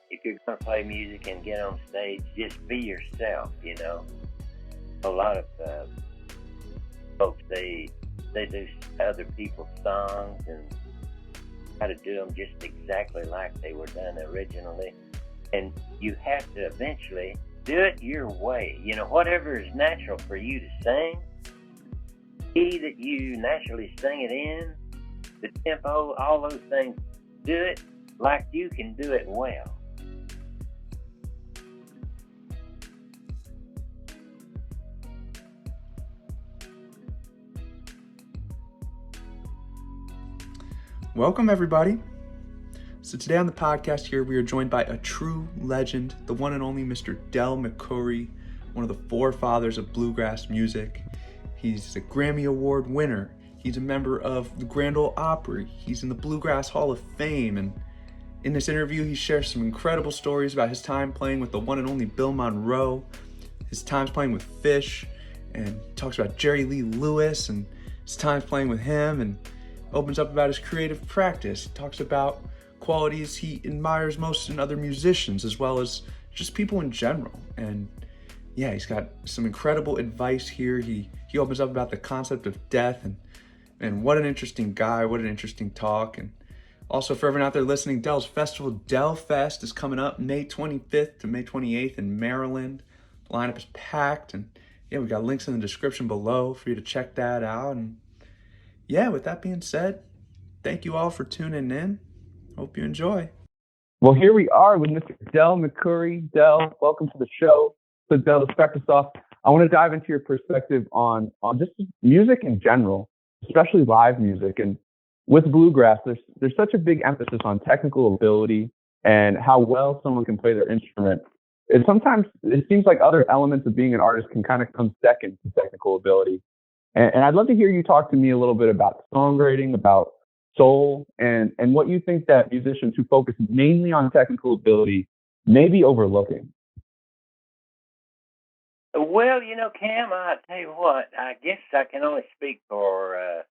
if you're going to play music and get on stage, just be yourself. A lot of folks they do other people's songs and try to do them just exactly like they were done originally, and you have to eventually do it your way. Whatever is natural for you to sing, key that you naturally sing it in, the tempo, all those things, do it like you can do it well. Welcome, everybody. So today on the podcast here, we are joined by a true legend, the one and only Mr. Del McCoury, one of the forefathers of bluegrass music. He's a Grammy Award winner. He's a member of the Grand Ole Opry. He's in the Bluegrass Hall of Fame. And in this interview, he shares some incredible stories about his time playing with the one and only Bill Monroe, his times playing with Phish, and talks about Jerry Lee Lewis and his times playing with him, and opens up about his creative practice. He talks about qualities he admires most in other musicians, as well as just people in general. And yeah, he's got some incredible advice here. He opens up about the concept of death, and what an interesting guy, what an interesting talk. And also, for everyone out there listening, Del's festival, Del Fest, is coming up May 25th to May 28th in Maryland. The lineup is packed, and yeah, we got links in the description below for you to check that out. And yeah, with that being said, thank you all for tuning in. Hope you enjoy. Well, here we are with Mr. Del McCoury. Del, welcome to the show. So, Del, to start us off, I want to dive into your perspective on just music in general, especially live music. And with bluegrass, there's such a big emphasis on technical ability and how well someone can play their instrument. And sometimes it seems like other elements of being an artist can kind of come second to technical ability. And I'd love to hear you talk to me a little bit about songwriting, about soul, and what you think that musicians who focus mainly on technical ability may be overlooking. Well, Cam, I tell you what, I guess I can only speak for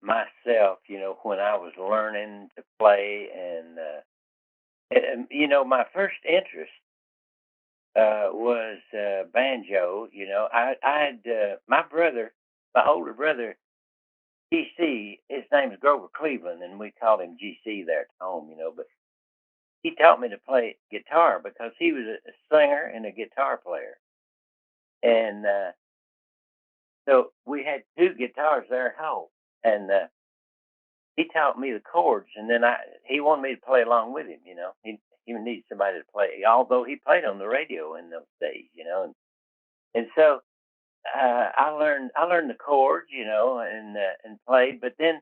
myself. When I was learning to play, and my first interest was banjo. I had my older brother, GC. His name is Grover Cleveland, and we called him GC there at home. But he taught me to play guitar because he was a singer and a guitar player, and so we had two guitars there at home, and he taught me the chords, and then he wanted me to play along with him. He needed somebody to play, although he played on the radio in those days. And so I learned the chords, and played. But then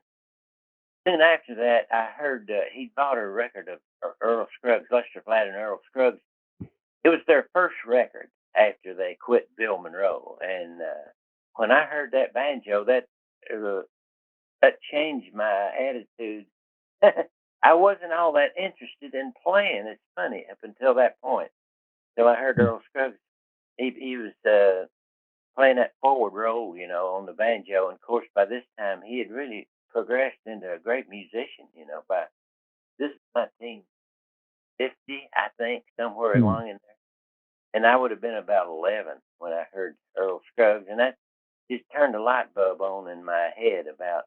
soon after that, I heard he bought a record of Earl Scruggs, Lester Flatt and Earl Scruggs. It was their first record after they quit Bill Monroe, and when I heard that banjo, that changed my attitude. I wasn't all that interested in playing. It's funny, up until that point. So I heard Earl Scruggs. He was playing that forward roll, on the banjo. And of course, by this time, he had really progressed into a great musician. By this is 1950, I think, somewhere along in there. And I would have been about 11 when I heard Earl Scruggs, and that just turned a light bulb on in my head about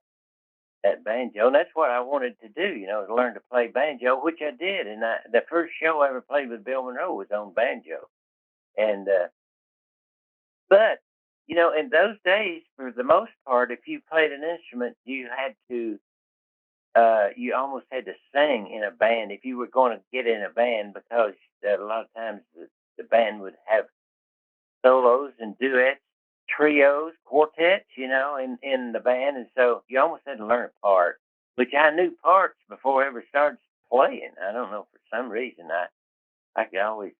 that banjo. And that's what I wanted to do, to learn to play banjo, which I did. And the first show I ever played with Bill Monroe was on banjo. And but in those days, for the most part, if you played an instrument, you had to you almost had to sing in a band if you were going to get in a band, because a lot of times the band would have solos and duets, trios, quartets, in the band. And so you almost had to learn a part, which I knew parts before I ever started playing. I don't know, for some reason, I could always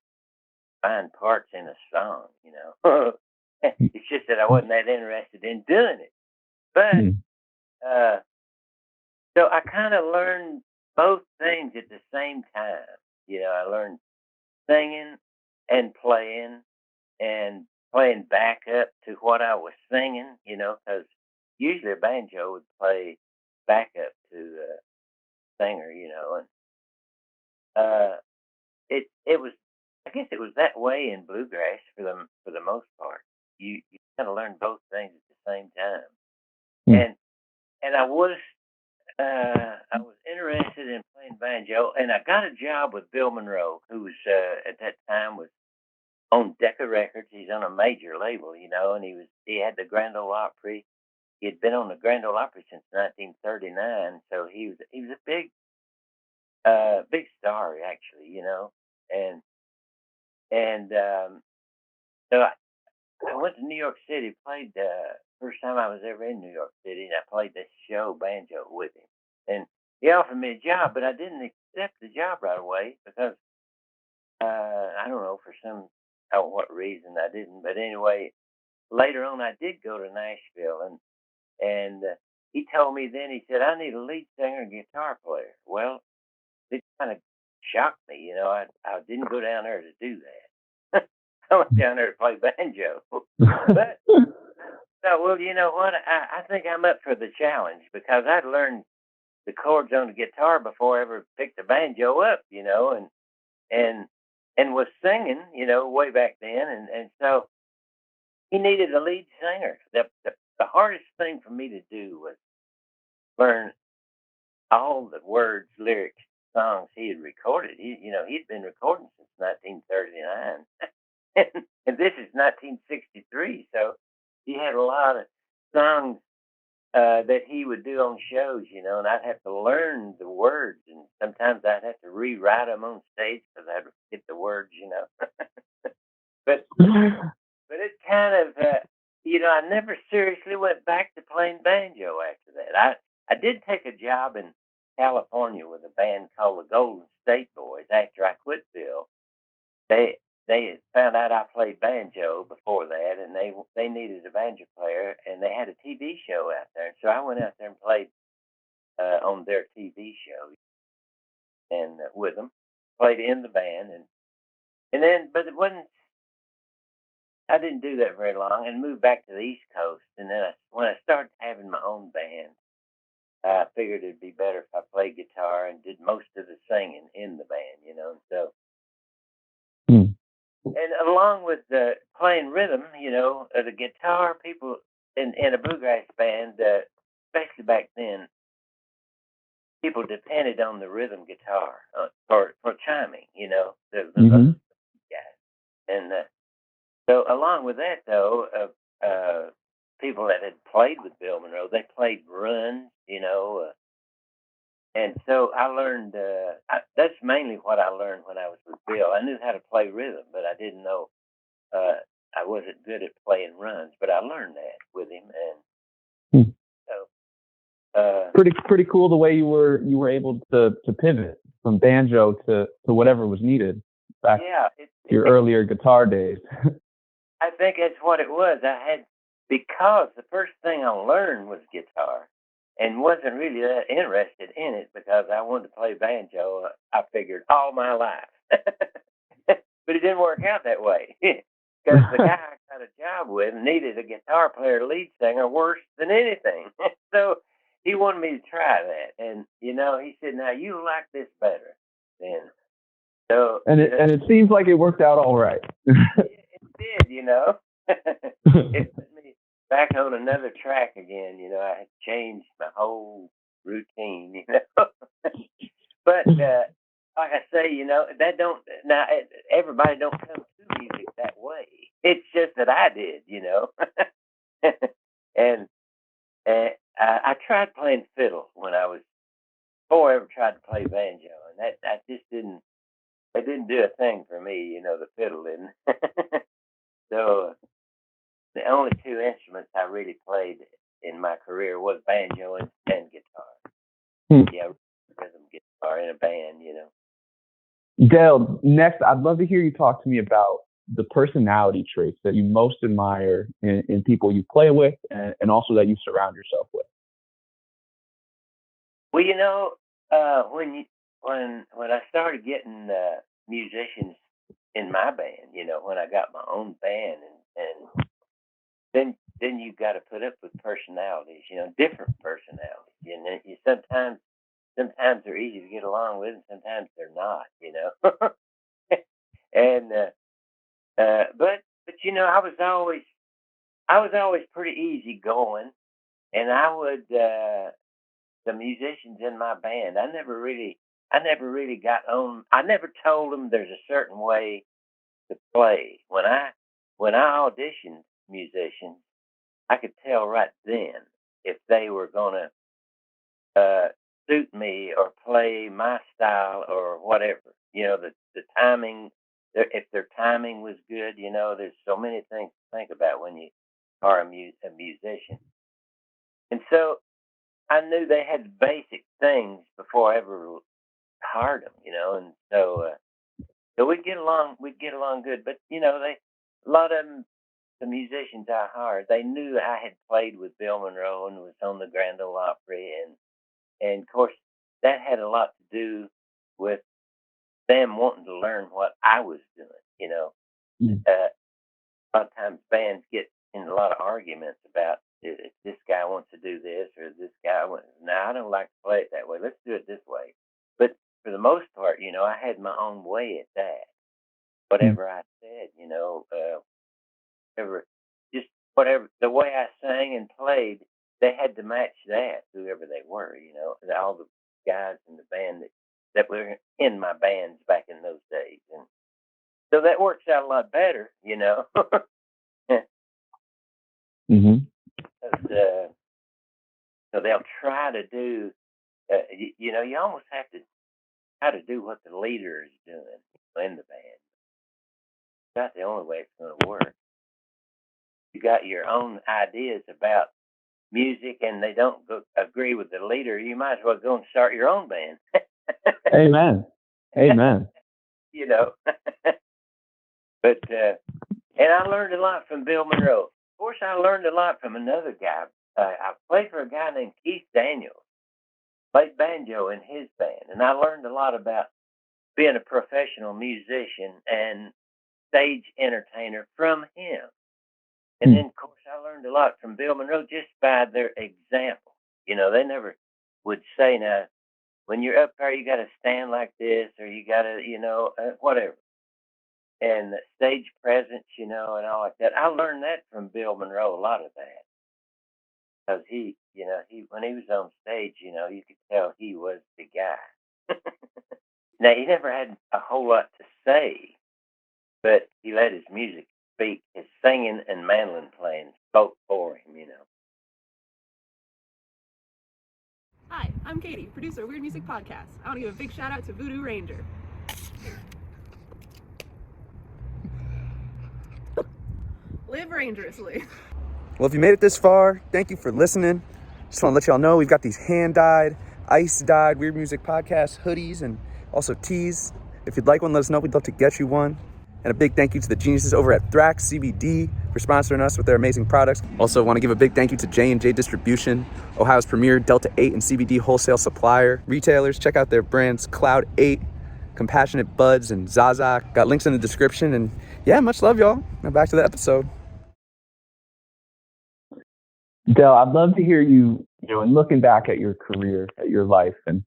find parts in a song, It's just that I wasn't that interested in doing it. But, so I kind of learned both things at the same time. I learned singing and playing back up to what I was singing, because usually a banjo would play back up to the singer, and it was, I guess it was that way in bluegrass for the most part. You kind of learn both things at the same time, Hmm. and I was interested in playing banjo, and I got a job with Bill Monroe, who was at that time was on Decca Records. He's on a major label, and he had the Grand Ole Opry. He had been on the Grand Ole Opry since 1939, so he was a big star actually, and so I went to New York City, played first time I was ever in New York City, and I played this show banjo with him, and he offered me a job, but I didn't accept the job right away because I don't know for what reason I didn't, but anyway, later on I did go to Nashville, and he told me then, he said, I need a lead singer and guitar player. Well, it kind of shocked me, I didn't go down there to do that. I went down there to play banjo. But so, well, you know what? I think I'm up for the challenge because I'd learned the chords on the guitar before I ever picked the banjo up, and and was singing, way back then, and so he needed a lead singer. The hardest thing for me to do was learn all the words, lyrics, songs he had recorded. He'd been recording since 1939, and this is 1963. So he had a lot of songs that he would do on shows, and I'd have to learn the words, and sometimes I'd have to rewrite them on stage because I'd forget the words. but but it kind of, I never seriously went back to playing banjo after that. I did take a job in California with a band called the Golden State Boys after I quit Bill. They had found out I played banjo before that, and they needed a banjo player, and they had a TV show out there. So I went out there and played on their TV show, and with them, played in the band, and then, but it wasn't. I didn't do that very long, and moved back to the East Coast. And then when I started having my own band, I figured it'd be better if I played guitar and did most of the singing in the band. So, Hmm. and along with playing rhythm, the guitar people in a bluegrass band, especially back then, people depended on the rhythm guitar for chiming. The Mm-hmm. guys, and so along with that, though, people that had played with Bill Monroe, they played runs, and so I learned. That's mainly what I learned when I was with Bill. I knew how to play rhythm, but I didn't know. I wasn't good at playing runs, but I learned that with him, and Hmm. so Pretty cool the way you were able to pivot from banjo to whatever was needed back yeah, to your earlier guitar days. I think that's what it was. Because the first thing I learned was guitar, and wasn't really that interested in it because I wanted to play banjo. I figured all my life, but it didn't work out that way because the guy I got a job with needed a guitar player, lead singer, worse than anything. So he wanted me to try that, and he said, "Now you like this better." Then so and it seems like it worked out all right. it did. It put me back on another track again. I had changed my whole routine. But like I say, that don't now everybody don't come to music that way. It's just that I did. and I tried playing fiddle when I was before I ever tried to play banjo, and that just didn't. It didn't do a thing for me. The fiddle didn't. So the only two instruments I really played in my career was banjo and guitar. Hmm. Yeah, rhythm guitar in a band. Dale, next, I'd love to hear you talk to me about the personality traits that you most admire in people you play with and also that you surround yourself with. Well, when I started getting musicians in my band, when I got my own band, and then you got to put up with personalities, different personalities, and sometimes they're easy to get along with, and sometimes they're not. And but you know, I was always pretty easy going, and I would the musicians in my band. I never really got on. I never told them there's a certain way to play. When I auditioned musicians, I could tell right then if they were gonna suit me or play my style or whatever. You know, the timing. If their timing was good, you know, there's so many things to think about when you are a musician. And so I knew they had basic things before I ever hired them, you know. And so we'd get along. We'd get along good. But you know, a lot of them, the musicians I hired, they knew I had played with Bill Monroe and was on the Grand Ole Opry, and of course that had a lot to do with them wanting to learn what I was doing. You know, Mm. a lot of times bands get in a lot of arguments about if this guy wants to do this or this guy wants. Now I don't like to play it that way. Let's do it this way. But for the most part, you know, I had my own way at that. Mm. Whatever I said, you know, whatever, just whatever the way I sang and played, they had to match that, whoever they were. You know, and all the guys in the band that were in my bands back in those days, and so that works out a lot better, you know. Mm-hmm. 'Cause, so they'll try to do, you know, you almost have to try to do what the leader is doing in the band. That's the only way it's going to work. You got your own ideas about music, and they don't agree with the leader. You might as well go and start your own band. Amen. Amen. You know. But and I learned a lot from Bill Monroe. Of course, I learned a lot from another guy. I played for a guy named Keith Daniels. Played banjo in his band, and I learned a lot about being a professional musician and stage entertainer from him. And then, of course, I learned a lot from Bill Monroe just by their example. You know, they never would say, now, when you're up there, you got to stand like this, or you got to, you know, whatever. And the stage presence, you know, and all like that. I learned that from Bill Monroe, a lot of that. Because he, you know, when he was on stage, you know, you could tell he was the guy. Now, he never had a whole lot to say, but he let his music speak. His singing and mandolin playing spoke for him, you know. Hi, I'm Katie, producer of Weird Music Podcast. I want to give a big shout out to Voodoo Ranger. Live dangerously. Well, if you made it this far, thank you for listening. Just want to let y'all know we've got these hand-dyed, ice-dyed Weird Music Podcast hoodies and also tees. If you'd like one, let us know. We'd love to get you one. And a big thank you to the geniuses over at Thrax CBD for sponsoring us with their amazing products. Also want to give a big thank you to J&J Distribution, Ohio's premier Delta 8 and CBD wholesale supplier. Retailers, check out their brands Cloud 8, Compassionate Buds, and Zaza. Got links in the description. And yeah, much love, y'all. Now back to the episode. Del, I'd love to hear you, you know, in looking back at your career, at your life, and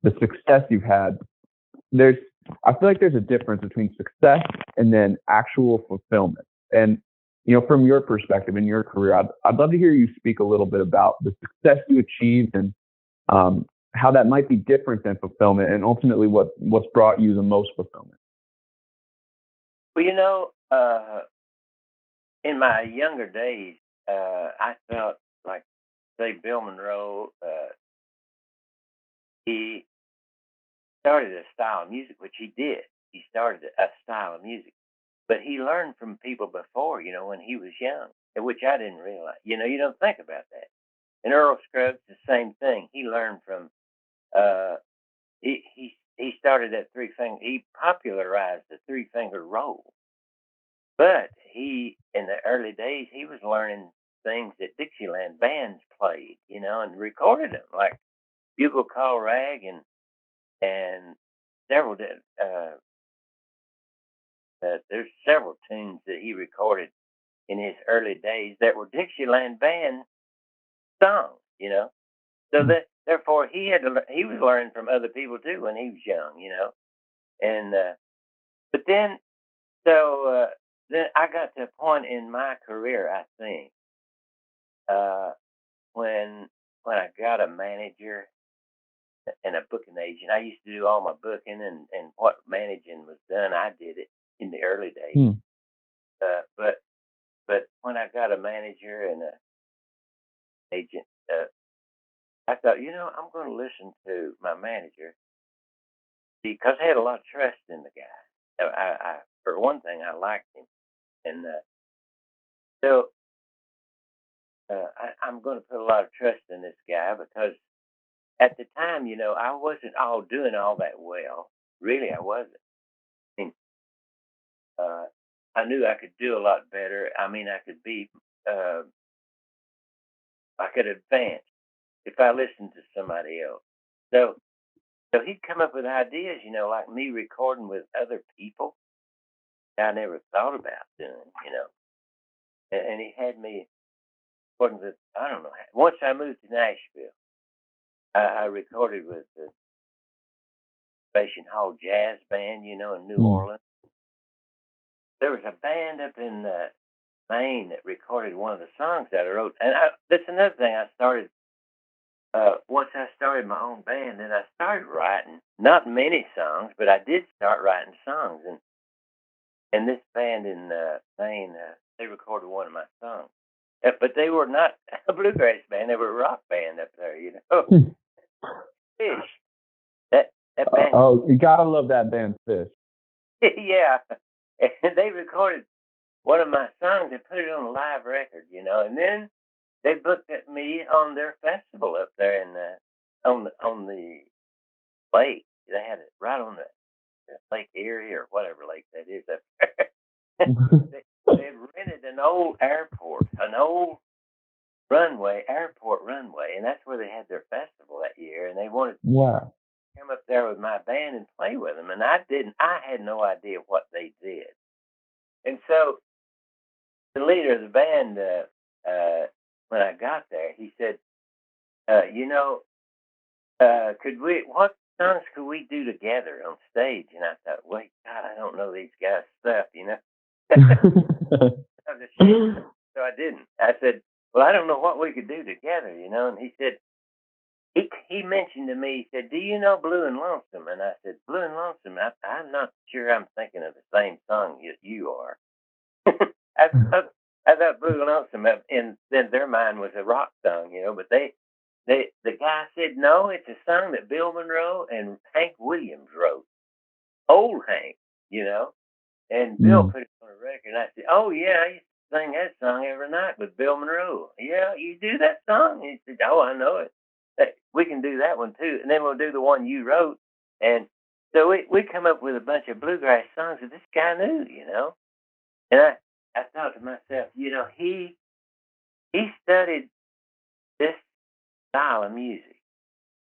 the success you've had. I feel like there's a difference between success and then actual fulfillment. And, you know, from your perspective in your career, I'd love to hear you speak a little bit about the success you achieved and how that might be different than fulfillment, and ultimately what's brought you the most fulfillment. Well, you know, in my younger days, I felt like, say, Bill Monroe, he started a style of music, which he did. He started a style of music. But he learned from people before, you know, when he was young, which I didn't realize. You know, you don't think about that. And Earl Scruggs, the same thing. He learned from, he started that he popularized the three-finger roll. But in the early days, he was learning things that Dixieland bands played, you know, and recorded them, like Bugle Call Rag and several, there's several tunes that he recorded in his early days that were Dixieland band songs, you know. So that therefore he was learning from other people too when he was young, you know. And but then So then I got to a point in my career, I think, uh, when I got a manager and a booking agent. I used to do all my booking and what managing was done. I did it in the early days. Hmm. But when I got a manager and a agent, I thought, I'm going to listen to my manager because I had a lot of trust in the guy. For one thing, I liked him, and so I'm going to put a lot of trust in this guy because at the time, I wasn't all doing all that well. Really, I wasn't. I mean, uh, I knew I could do a lot better. I mean, uh, I could advance if I listened to somebody else. So, so he'd come up with ideas, like me recording with other people I never thought about doing. And he had me recording with, I don't know, once I moved to Nashville, I recorded with the Station Hall Jazz Band, in New Hmm. Orleans. There was a band up in Maine that recorded one of the songs that I wrote. And that's another thing I started. Once I started my own band, then I started writing. Not many songs, but I did start writing songs. And this band in Maine, they recorded one of my songs. But they were not a bluegrass band; they were a rock band up there. Phish. That band. Oh, you gotta love that band, Phish. Yeah, and they recorded one of my songs and put it on a live record. And then they booked at me on their festival up there in on the lake. They had it right on the Lake Erie or whatever lake that is up there. They had rented an old airport, an old airport runway, and that's where they had their festival that year. And they wanted to Wow. come up there with my band and play with them, and I didn't. I had no idea what they did, and so the leader of the band, when I got there, he said, what songs could we do together on stage? And I thought, wait, God, I don't know these guys' stuff. I was ashamed, so I didn't. I said, well, I don't know what we could do together. And he said, he mentioned to me, he said, do you know Blue and Lonesome? And I said, Blue and Lonesome, I'm not sure I'm thinking of the same song you are. I thought Blue and Lonesome in their mind was a rock song, but the guy said, no, it's a song that Bill Monroe and Hank Williams wrote. Old Hank. And Bill Hmm. put it on a record, and I said, oh, yeah, I used to sing that song every night with Bill Monroe. Yeah, you do that song? He said, oh, I know it. We can do that one, too. And then we'll do the one you wrote. And so we come up with a bunch of bluegrass songs that this guy knew. And I thought to myself, he studied this style of music.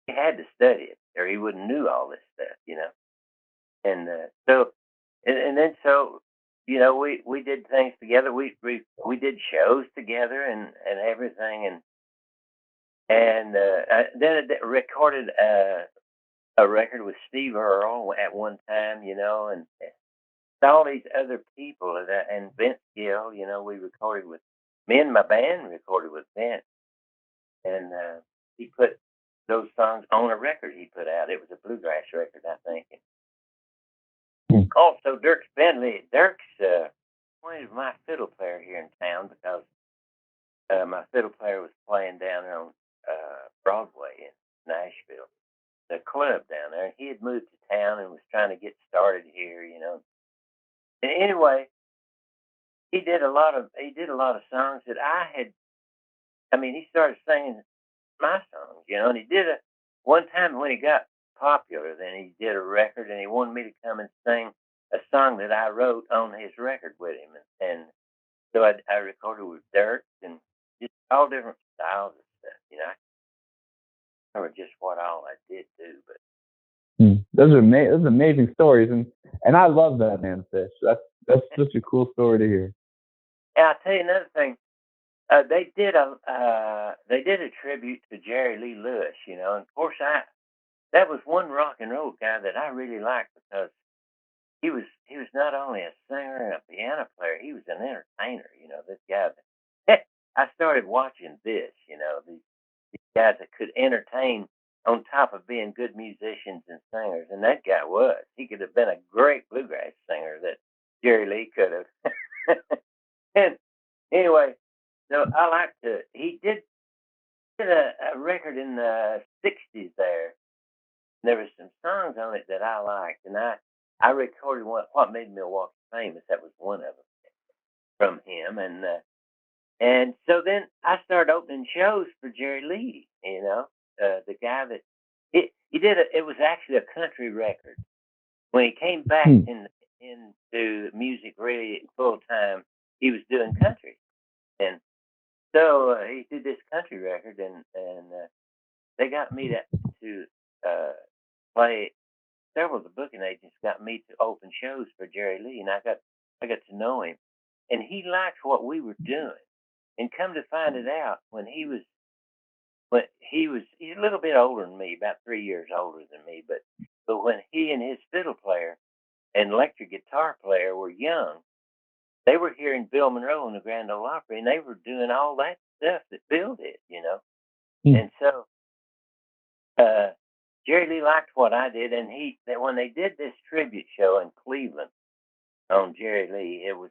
He had to study it, or he wouldn't knew all this stuff. And and then we did things together. We did shows together and everything, and then I recorded a record with Steve Earle at one time. And all these other people and Vince Gill. We recorded with me and my band recorded with Vince, and he put those songs on a record he put out. It was a bluegrass record, I think. Hmm. Also, Dirk Bentley. Dirk's one my fiddle player here in town because my fiddle player was playing down there on Broadway in Nashville, the club down there. He had moved to town and was trying to get started here. And anyway, he did a lot of songs that I had. I mean, he started singing my songs, and he did it one time when he got popular. Then he did a record, and he wanted me to come and sing a song that I wrote on his record with him, and so I recorded with Dirk and just all different styles of stuff. I remember just what all I did do, but Hmm. Those are amazing stories, and I love that, man, Phish. That's such a cool story to hear. and I'll tell you another thing. They did a tribute to Jerry Lee Lewis, and of course that was one rock and roll guy that I really liked because he was he was not only a singer and a piano player, he was an entertainer. This guy. I started watching this. These guys that could entertain on top of being good musicians and singers, and that guy was. He could have been a great bluegrass singer that Jerry Lee could have. And anyway, so I like to. He did a record in the '60s there. There was some songs on it that I liked, and I recorded what made Milwaukee famous. That was one of them from him, and so then I started opening shows for Jerry Lee. The guy that he did it was actually a country record. When he came back into music really full time, he was doing country, and so he did this country record, and they got me to play. Several of the booking agents got me to open shows for Jerry Lee, and I got to know him, and he liked what we were doing. And come to find it out, he's a little bit older than me, about 3 years older than me, but when he and his fiddle player and electric guitar player were young, they were hearing Bill Monroe in the Grand Ole Opry, and they were doing all that stuff that Bill did, And so Jerry Lee liked what I did, and when they did this tribute show in Cleveland on Jerry Lee, it was,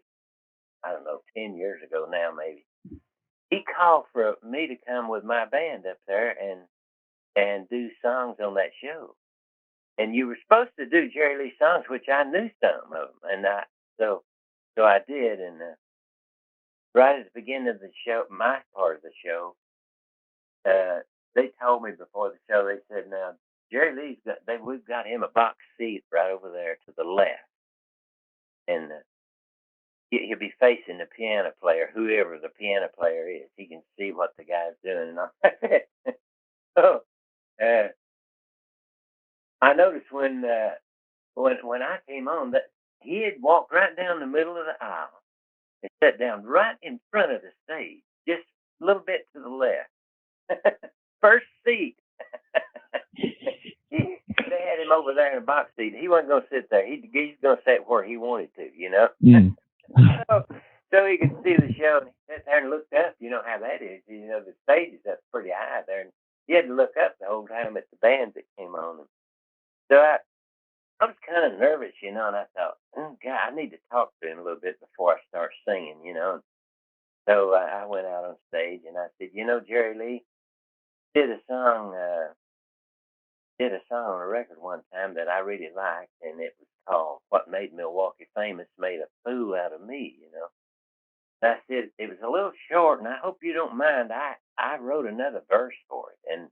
I don't know, 10 years ago now maybe. He called for me to come with my band up there and do songs on that show. And you were supposed to do Jerry Lee songs, which I knew some of them, and so I did. And right at the beginning of the show, my part of the show, they told me before the show. They said, "Now Jerry Lee's we've got him a box seat right over there to the left, and he'll be facing the piano player, whoever the piano player is. He can see what the guy's doing." And all that. So I noticed when I came on that he had walked right down the middle of the aisle and sat down right in front of the stage, just a little bit to the left. First seat. They had him over there in a box seat. He wasn't going to sit there. He's going to sit where he wanted to, So he could see the show, and he sat there and looked up. You know how that is. The stage is up pretty high there, and he had to look up the whole time at the band that came on. And so I was kind of nervous, and I thought, oh, God, I need to talk to him a little bit before I start singing, So I went out on stage, and I said, Jerry Lee did a song on a record one time that I really liked, and it was called "What Made Milwaukee Famous Made a Fool Out of Me." And I said it was a little short, and I hope you don't mind. I wrote another verse for it, and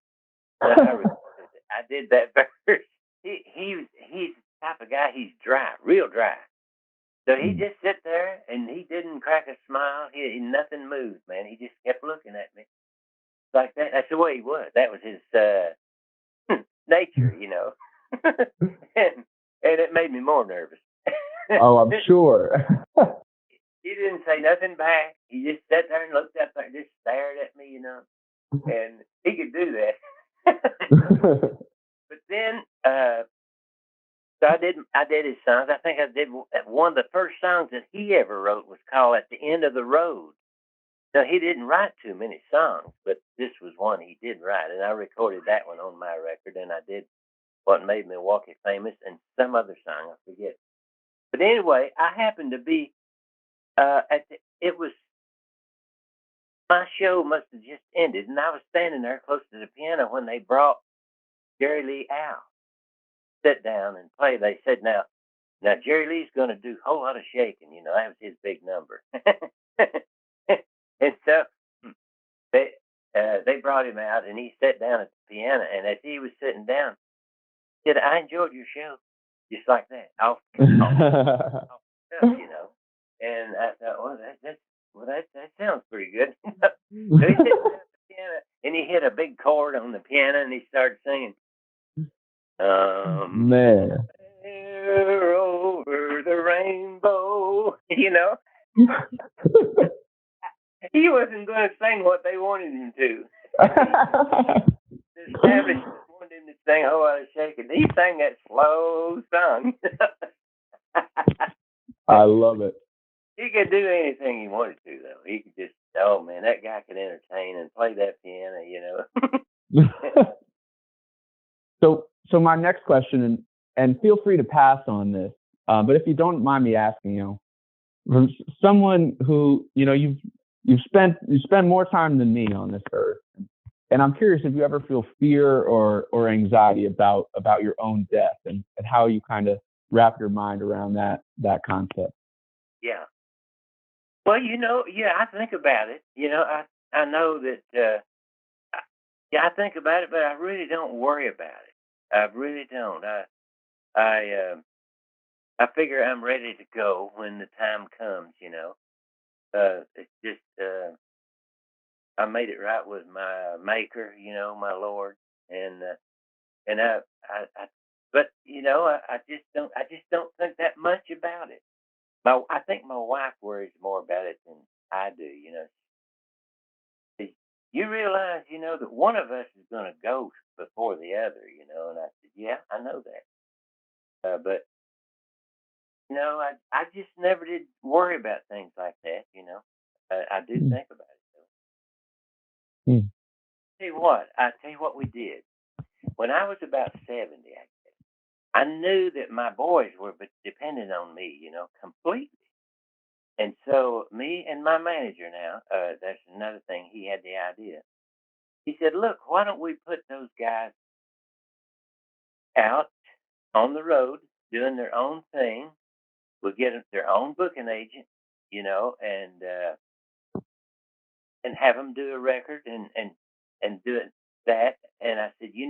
I did that verse. He's the type of guy. He's dry, real dry. So he just sit there, and he didn't crack a smile. He nothing moved, man. He just kept looking at me like that. That's the way he was. That was his nature, and it made me more nervous. Oh, I'm sure. He didn't say nothing back. He just sat there and looked up there, just stared at me, and he could do that. But then, so I did his songs. I think I did one of the first songs that he ever wrote was called "At the End of the Road." Now, he didn't write too many songs, but this was one he did write, and I recorded that one on my record, and I did "What Made Milwaukee Famous" and some other song, I forget. But anyway, I happened to be it was, my show must have just ended, and I was standing there close to the piano when they brought Jerry Lee out, sit down and play. They said, now Jerry Lee's going to do a whole lot of shaking, that was his big number. And so they brought him out, and he sat down at the piano, and as he was sitting down, he said, "I enjoyed your show," just like that, off stuff, And I thought, that sounds pretty good. So he sat down at the piano, and he hit a big chord on the piano, and he started singing, man, over the rainbow, He wasn't going to sing what they wanted him to. The establishment wanted him to sing a whole lot of shaking. He sang that slow song. I love it. He could do anything he wanted to, though. He could just, oh man, that guy could entertain and play that piano, you know. So my next question, and feel free to pass on this, but if you don't mind me asking, from someone who you've spent more time than me on this earth, and I'm curious if you ever feel fear or anxiety about your own death, and how you kind of wrap your mind around that concept. Yeah. Well, yeah, I think about it. I know that. Yeah, I think about it, but I really don't worry about it. I really don't. I I figure I'm ready to go when the time comes. It's just I made it right with my Maker, my Lord, and I but I just don't think that much about it. I think my wife worries more about it than I do. You realize, that one of us is going to go before the other, and I said, yeah, I know that. But, I just never did worry about things like that. I do Mm. think about it, though. Mm. I tell you what we did. When I was about 70, I knew that my boys were dependent on me, completely. And so me and my manager now, that's another thing, he had the idea. He said, look, why don't we put those guys out on the road doing their own thing? We'll get their own booking agent, and have them do a record and do it that. And I said, me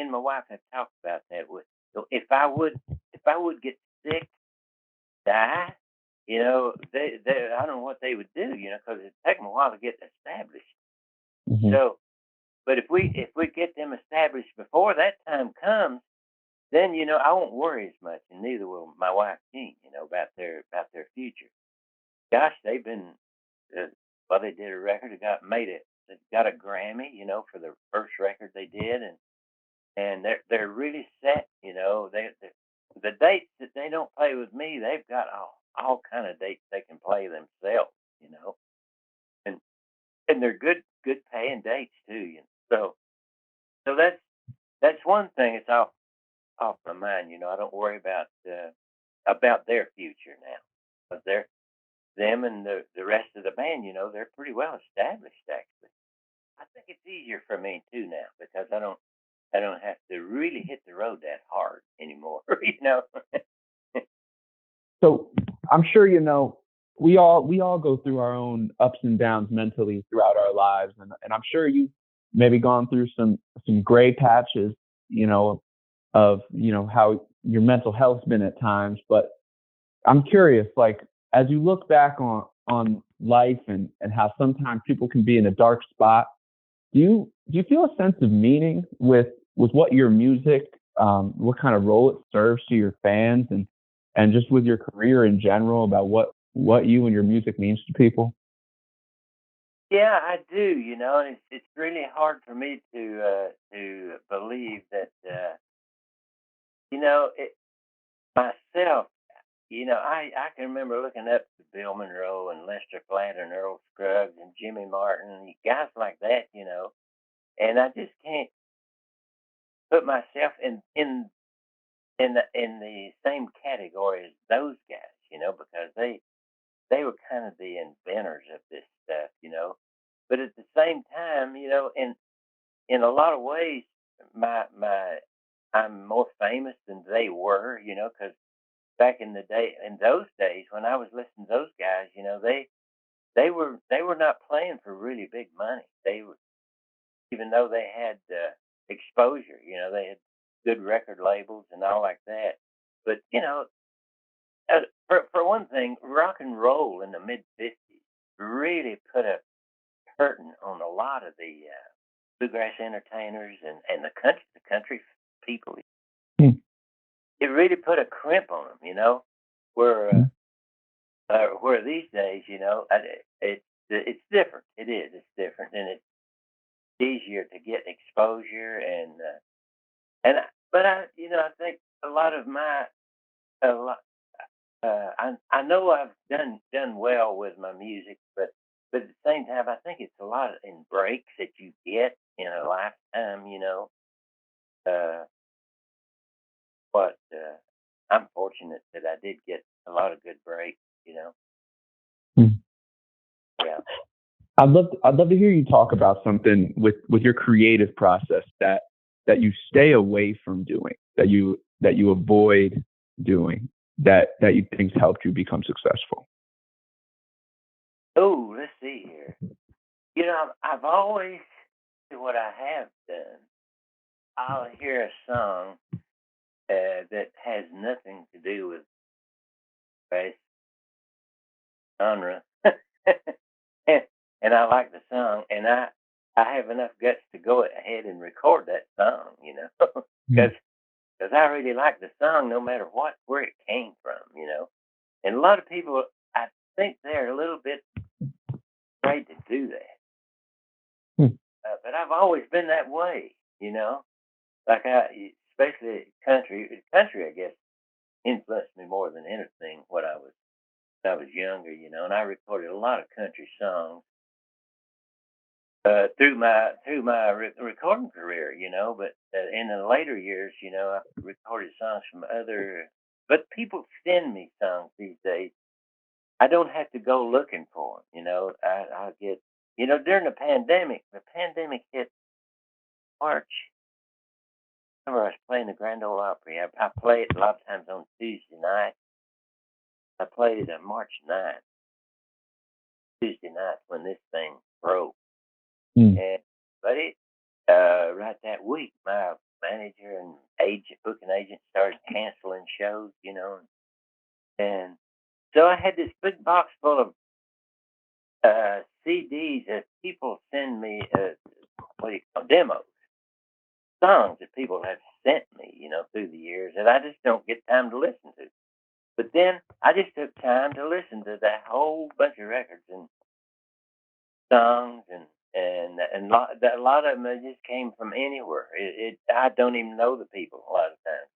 and my wife have talked about that. So if I would get sick, die, I don't know what they would do, because it'd take them a while to get established. Mm-hmm. So, but if we get them established before that time comes, then I won't worry as much, and neither will my wife Jean. About their future. Gosh, they've been they did a record. They got a Grammy, for the first record they did, and they're really set. The dates that they don't play with me, they've got all kind of dates they can play themselves. And they're good paying dates too. So that's one thing. It's off my mind. I don't worry about their future now, but them and the rest of the band. They're pretty well established. Actually, I think it's easier for me too now because I don't have to really hit the road that hard anymore. So I'm sure we all go through our own ups and downs mentally throughout our lives, and I'm sure you've maybe gone through some gray patches, of how your mental health's been at times. But I'm curious, like as you look back on life and how sometimes people can be in a dark spot, do you feel a sense of meaning with what your music, what kind of role it serves to your fans, and just with your career in general, about what you and your music means to people? Yeah, I do. And it's really hard for me to believe that it myself. I can remember looking up to Bill Monroe and Lester Flatt and Earl Scruggs and Jimmy Martin and guys like that. And I just can't put myself in the same category as those guys. Because they were kind of the inventors of this stuff. But at the same time, in a lot of ways, my I'm more famous than they were, because back in those days, when I was listening to those guys, they were not playing for really big money. They were, even though they had exposure, they had good record labels and all like that. But for one thing, rock and roll in the mid '50s really put a curtain on a lot of the bluegrass entertainers and the country people. Hmm. It really put a crimp on them, where where these days, it's different. It is. It's different, and it's easier to get exposure and but I think a lot I know I've done well with my music, but at the same time, I think it's a lot in breaks that you get in a lifetime. Uh, but I'm fortunate that I did get a lot of good breaks. Hmm. Yeah. I'd love to hear you talk about something with your creative process that you stay away from doing, that you avoid doing, that you think's helped you become successful. Oh, let's see here. I've always what I have done. I'll hear a song that has nothing to do with race, genre, and, and I like the song, and I have enough guts to go ahead and record that song, because because I really like the song, no matter where it came from. And a lot of people, I think they're a little bit afraid to do that, Hmm. but I've always been that way. Like especially country, I guess, influenced me more than anything when I was younger. And I recorded a lot of country songs through my recording career. But in the later years, I recorded songs from other. But people send me songs these days. I don't have to go looking for them. I'll get. During the pandemic hit March. I remember I was playing the Grand Ole Opry. I play it a lot of times on Tuesday night. I played it on March 9th, Tuesday night, when this thing broke. Hmm. But right that week, my manager and booking agent started canceling shows. And so I had this big box full of CDs that people send me, demos, songs that people have sent me, through the years that I just don't get time to listen to. But then I just took time to listen to that whole bunch of records and songs, and a lot of them just came from anywhere. I don't even know the people a lot of times.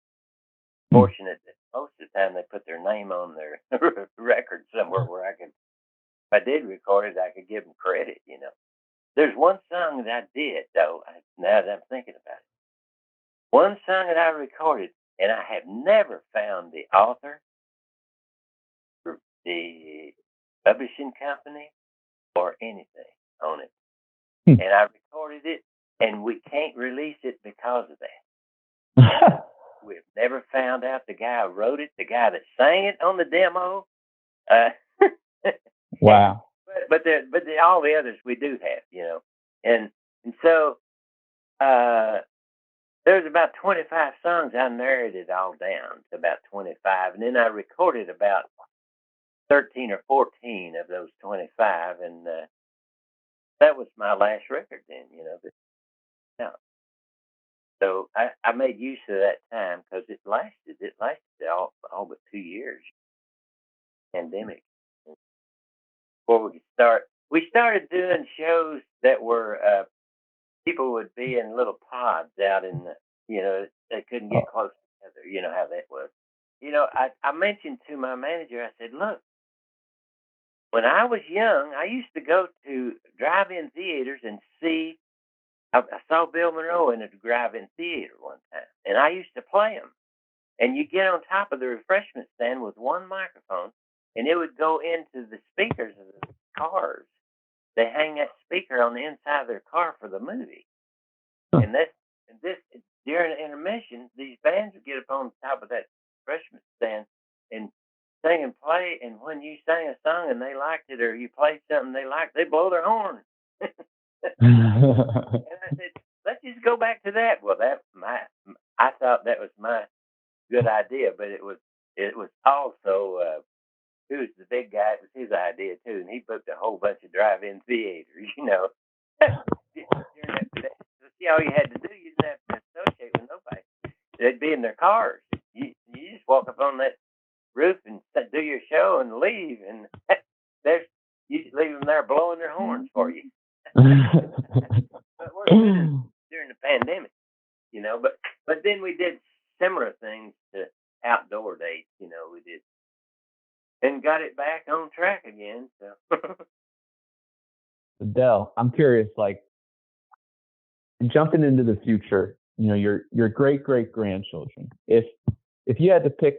Fortunate that most of the time they put their name on their record somewhere where if I did record it, I could give them credit. There's one song that I did though. Now that I'm thinking about it, one song that I recorded, and I have never found the author, the publishing company, or anything on it. Hmm. And I recorded it, and we can't release it because of that. We've never found out the guy who wrote it, the guy that sang it on the demo. Wow. But all the others we do have. And so there's about 25 songs. I narrowed it all down to about 25, and then I recorded about 13 or 14 of those 25, and that was my last record then. Yeah. So I made use of that time because it lasted. It lasted all but 2 years. Pandemic. Before we could start, we started doing shows that were people would be in little pods out in they couldn't get close together. You know how that was. I mentioned to my manager. I said, look, when I was young, I used to go to drive-in theaters and see. I saw Bill Monroe in a drive-in theater one time, and I used to play him. And you get on top of the refreshment stand with one microphone, and it would go into the speakers of the cars. They hang that speaker on the inside of their car for the movie. Huh. And this during the intermission, these bands would get up on top of that refreshment stand and sing and play. And when you sang a song and they liked it, or you played something they liked, they blow their horn. And I said, let's just go back to that. Well, I thought that was my good idea, but it was also who was the big guy. It was his idea too, and he booked a whole bunch of drive-in theaters. See, all you had to do, you didn't have to associate with nobody. They'd be in their cars. You just walk up on that roof and do your show and leave, and you just leave them there blowing their horns for you. But we're during the pandemic. But then we did similar things to outdoor dates. We did and got it back on track again. So Del, I'm curious, like jumping into the future, you know, your great grandchildren. If you had to pick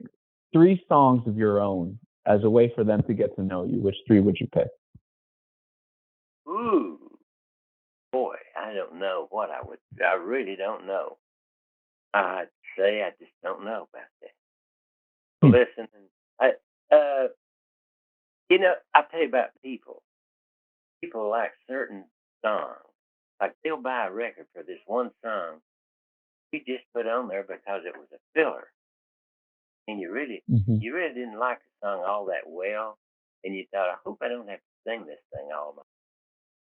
3 songs of your own as a way for them to get to know you, which 3 would you pick? ooh, boy, I don't know what I would. I really don't know. I'd say I just don't know about that. Listen, I, you know, I'll tell you about people. People like certain songs. Like they'll buy a record for this one song you just put on there because it was a filler, and Mm-hmm. you really didn't like the song all that well, and you thought, I hope I don't have to sing this thing all my.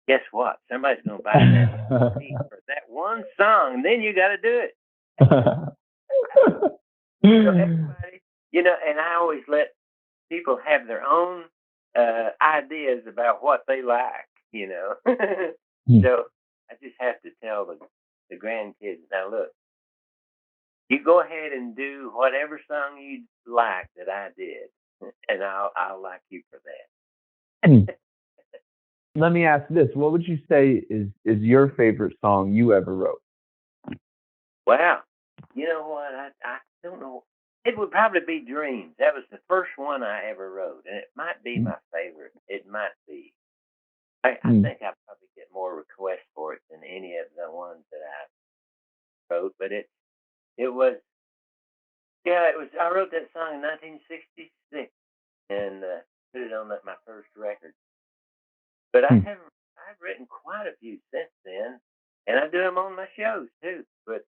Guess what? Somebody's going to buy that CD for that one song, and then you got to do it. So everybody, you know, and I always let people have their own ideas about what they like, you know. So I just have to tell the grandkids, now look, you go ahead and do whatever song you like that I did, and I'll like you for that. Let me ask this: what would you say is your favorite song you ever wrote? Wow. You know what? I don't know. It would probably be Dreams. That was the first one I ever wrote, and it might be my favorite. It might be. I think I probably get more requests for it than any of the ones that I wrote, but it was, yeah, it was. I wrote that song in 1966 and put it on my first record. But I've written quite a few since then, and I do them on my shows too. But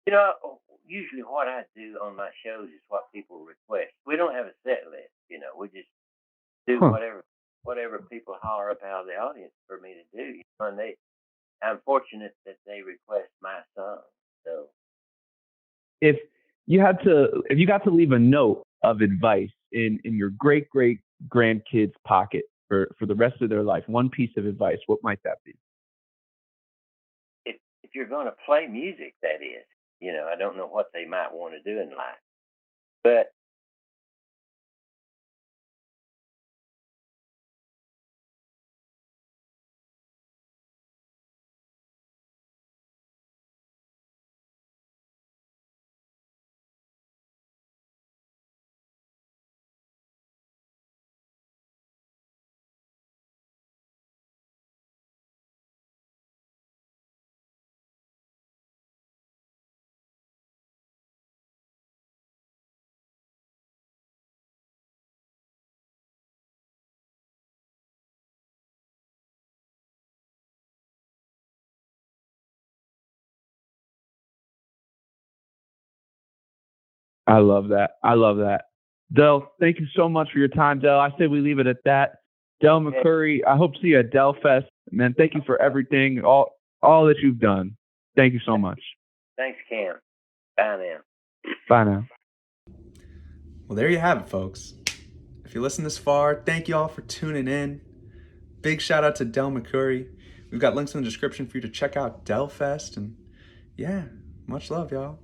you know, usually what I do on my shows is what people request. We don't have a set list, you know. We just do whatever people holler up out of the audience for me to do. You know, and I'm fortunate that they request my song. So If you got to leave a note of advice in your great grandkids' pocket for the rest of their life, one piece of advice, what might that be? if you're going to play music, that is, you know, I don't know what they might want to do in life, but I love that. I love that. Del, thank you so much for your time, Del. I say we leave it at that. Del McCoury, I hope to see you at Del Fest. Man, thank you for everything, all that you've done. Thank you so much. thanks, Cam. Bye now. Bye now. Well, there you have it, folks. If you listen this far, thank you all for tuning in. Big shout out to Del McCoury. We've got links in the description for you to check out Del Fest. And yeah, much love, y'all.